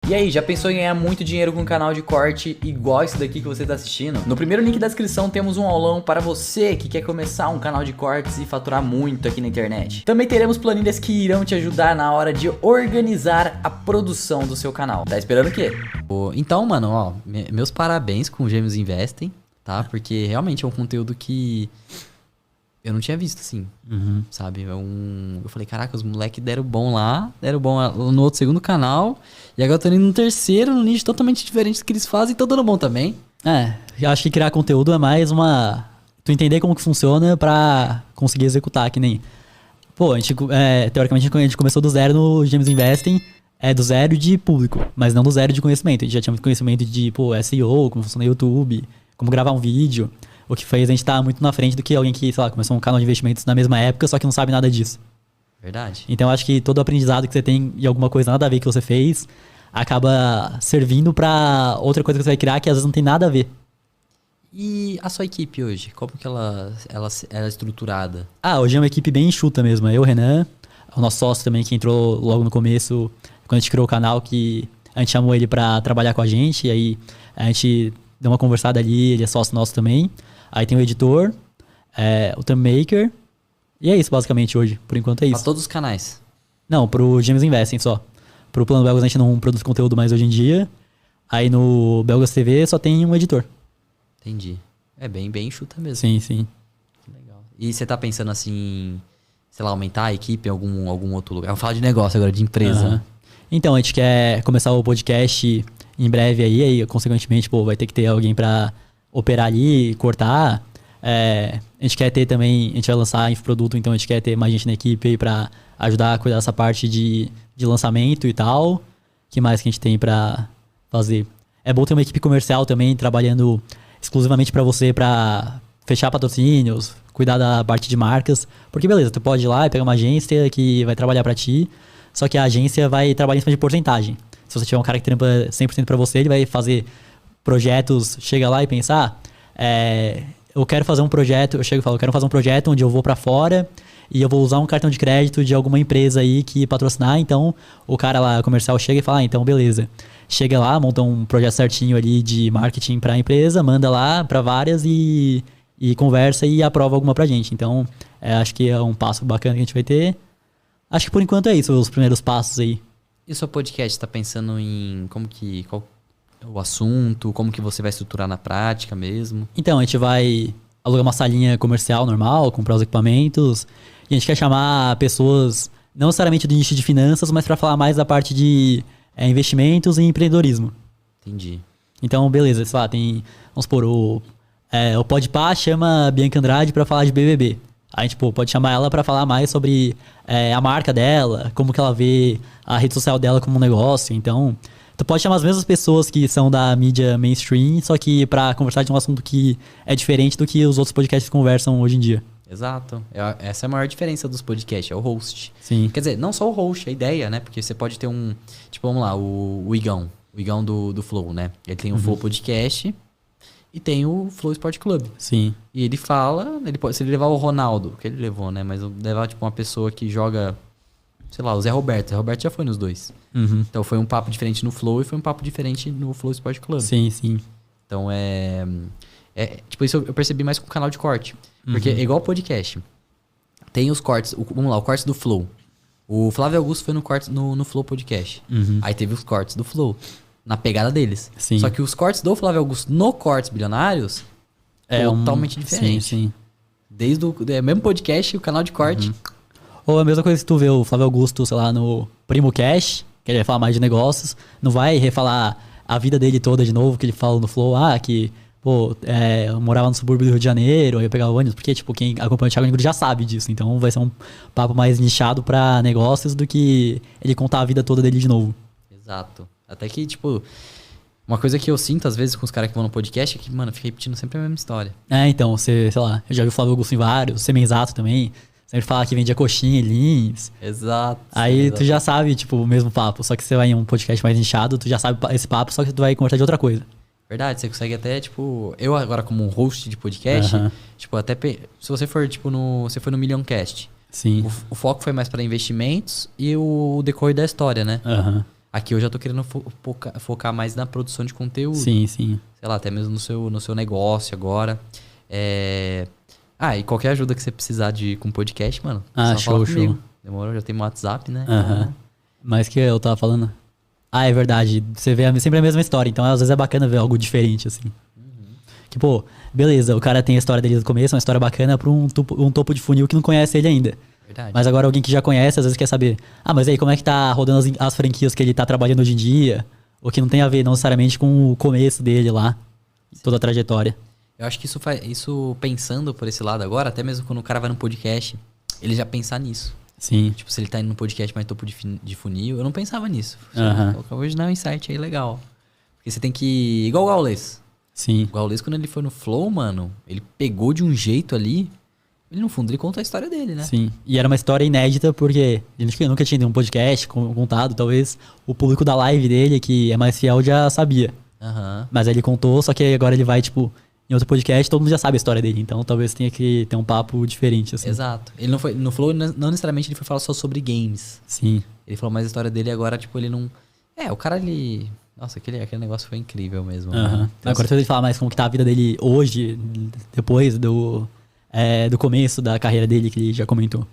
E aí, já pensou em ganhar muito dinheiro com um canal de corte igual esse daqui que você está assistindo? No primeiro link da descrição temos um aulão para você que quer começar um canal de cortes e faturar muito aqui na internet. Também teremos planilhas que irão te ajudar na hora de organizar a produção do seu canal. Tá esperando o quê? Então, mano, ó, meus parabéns com o Gêmeos Investem, tá? Porque realmente é um conteúdo que eu não tinha visto, assim, sabe? Eu falei, caraca, os moleques deram bom no outro segundo canal, e agora eu tô indo no terceiro, num nicho totalmente diferente do que eles fazem, e tô dando bom também. Eu acho que criar conteúdo é mais tu entender como que funciona pra conseguir executar, que nem... Pô, teoricamente a gente começou do zero no Gêmeos Investem, do zero de público, mas não do zero de conhecimento. A gente já tinha muito conhecimento de, SEO, como funciona o YouTube, como gravar um vídeo. O que fez a gente estar muito na frente do que alguém que, sei lá, começou um canal de investimentos na mesma época, só que não sabe nada disso. Verdade. Então, acho que todo o aprendizado que você tem e alguma coisa nada a ver que você fez, acaba servindo pra outra coisa que você vai criar que às vezes não tem nada a ver. E a sua equipe hoje? Como que ela é estruturada? Hoje é uma equipe bem enxuta mesmo. Eu, o Renan, o nosso sócio também que entrou logo no começo, quando a gente criou o canal, que a gente chamou ele pra trabalhar com a gente, e aí a gente deu uma conversada ali, ele é sócio nosso também. Aí tem o editor, o thumbmaker, e é isso basicamente hoje, por enquanto é isso. Pra todos os canais? Não, pro Gêmeos Investem só. Pro Plano Belgas a gente não produz conteúdo mais hoje em dia. Aí no Belgas TV só tem um editor. Entendi. É bem enxuta mesmo. Sim, sim. Legal. E você tá pensando assim, sei lá, aumentar a equipe em algum outro lugar? Vamos falar de negócio agora, de empresa. Então, a gente quer começar o podcast em breve aí consequentemente, vai ter que ter alguém pra operar ali, cortar. A gente quer ter também, a gente vai lançar infoproduto, então a gente quer ter mais gente na equipe aí pra ajudar a cuidar dessa parte de lançamento e tal. O que mais que a gente tem pra fazer? É bom ter uma equipe comercial também, trabalhando exclusivamente pra você, pra fechar patrocínios, cuidar da parte de marcas. Porque beleza, tu pode ir lá e pegar uma agência que vai trabalhar pra ti, só que a agência vai trabalhar em cima de porcentagem. Se você tiver um cara que trampa 100% pra você, ele vai fazer projetos, chega lá e pensar, eu quero fazer um projeto, eu chego e falo, eu quero fazer um projeto onde eu vou pra fora e eu vou usar um cartão de crédito de alguma empresa aí que patrocinar, então o cara lá, comercial, chega e fala, então beleza. Chega lá, monta um projeto certinho ali de marketing pra empresa, manda lá pra várias e conversa e aprova alguma pra gente. Então, acho que é um passo bacana que a gente vai ter. Acho que por enquanto é isso, os primeiros passos aí. E o seu podcast, tá pensando em qual o assunto, como que você vai estruturar na prática mesmo? Então, a gente vai alugar uma salinha comercial normal, comprar os equipamentos, e a gente quer chamar pessoas, não necessariamente do nicho de finanças, mas para falar mais da parte de investimentos e empreendedorismo. Entendi. Então, beleza, sei lá, vamos supor, o Podpah chama a Bianca Andrade para falar de BBB. A gente pode chamar ela para falar mais sobre a marca dela, como que ela vê a rede social dela como um negócio. Então, tu pode chamar as mesmas pessoas que são da mídia mainstream, só que para conversar de um assunto que é diferente do que os outros podcasts conversam hoje em dia. Exato. Essa é a maior diferença dos podcasts, é o host. Sim. Quer dizer, não só o host, a ideia, né? Porque você pode ter tipo, vamos lá, o Igão. O Igão do Flow, né? Ele tem o Flow Podcast e tem o Flow Sport Club. Sim. E ele fala, se ele levar o Ronaldo, que ele levou, né? Mas levar, tipo, uma pessoa que joga, sei lá, o Zé Roberto. O Zé Roberto já foi nos dois. Então foi um papo diferente no Flow e foi um papo diferente no Flow Sport Club. Sim, sim. Então tipo, isso eu percebi mais com o canal de corte. Porque é igual podcast. Tem os cortes, vamos lá, o corte do Flow. O Flávio Augusto foi no Flow Podcast. Aí teve os cortes do Flow, na pegada deles. Sim. Só que os cortes do Flávio Augusto no Cortes Bilionários totalmente diferente. Sim, sim. Desde o mesmo podcast e o canal de corte. Ou a mesma coisa que tu vê o Flávio Augusto, sei lá, no Primo Cash, que ele vai falar mais de negócios, não vai refalar a vida dele toda de novo, que ele fala no Flow, que eu morava no subúrbio do Rio de Janeiro, aí eu pegava ônibus, porque, tipo, quem acompanha o Thiago Negro já sabe disso. Então vai ser um papo mais nichado pra negócios do que ele contar a vida toda dele de novo. Exato. Até que, tipo, uma coisa que eu sinto, às vezes, com os caras que vão no podcast é que, mano, fica repetindo sempre a mesma história. Então, sei lá, eu já vi o Flávio Augusto em vários, o Semenzato também, sempre fala que vendia coxinha e Lins. Exato. Aí tu já sabe, tipo, o mesmo papo, só que você vai em um podcast mais nichado, tu já sabe esse papo, só que tu vai conversar de outra coisa. Verdade, você consegue até, tipo... Eu agora, como um host de podcast, tipo, até... Se você for, tipo, você foi no Millioncast. Sim. O foco foi mais pra investimentos e o decorrer da história, né? Aqui eu já tô querendo focar mais na produção de conteúdo. Sim, sim. Sei lá, até mesmo no seu negócio agora. E qualquer ajuda que você precisar com podcast, mano. Só Show, fala comigo. show. Demorou? Já tem meu WhatsApp, né? Aham. Mas que eu tava falando? É verdade. Você vê sempre a mesma história. Então, às vezes é bacana ver algo diferente, assim. Que, pô, beleza, o cara tem a história dele do começo, uma história bacana pra um topo de funil que não conhece ele ainda. Verdade. Mas agora alguém que já conhece, às vezes quer saber, mas aí como é que tá rodando as franquias que ele tá trabalhando hoje em dia? Ou que não tem a ver, não necessariamente, com o começo dele lá, toda a trajetória. Eu acho que isso pensando por esse lado agora, até mesmo quando o cara vai no podcast, ele já pensar nisso. Sim. Tipo, se ele tá indo no podcast mais topo de funil, eu não pensava nisso. Aham. Hoje não é um insight aí legal. Porque você tem que... Igual o Gaules. Sim. O Gaules, quando ele foi no Flow, mano, ele pegou de um jeito ali... Ele, no fundo, ele conta a história dele, né? Sim. E era uma história inédita porque ele nunca tinha um podcast contado. Talvez o público da live dele, que é mais fiel, já sabia. Aham. Mas aí ele contou, só que agora ele vai, tipo, em outro podcast, todo mundo já sabe a história dele. Então talvez tenha que ter um papo diferente, assim. Exato. Ele não foi... No Flow, não necessariamente ele foi falar só sobre games. Sim. Ele falou mais a história dele e agora, tipo, ele não... O cara, ele... Nossa, aquele negócio foi incrível mesmo. Aham. Agora você falar mais como que tá a vida dele hoje, depois do começo da carreira dele, que ele já comentou.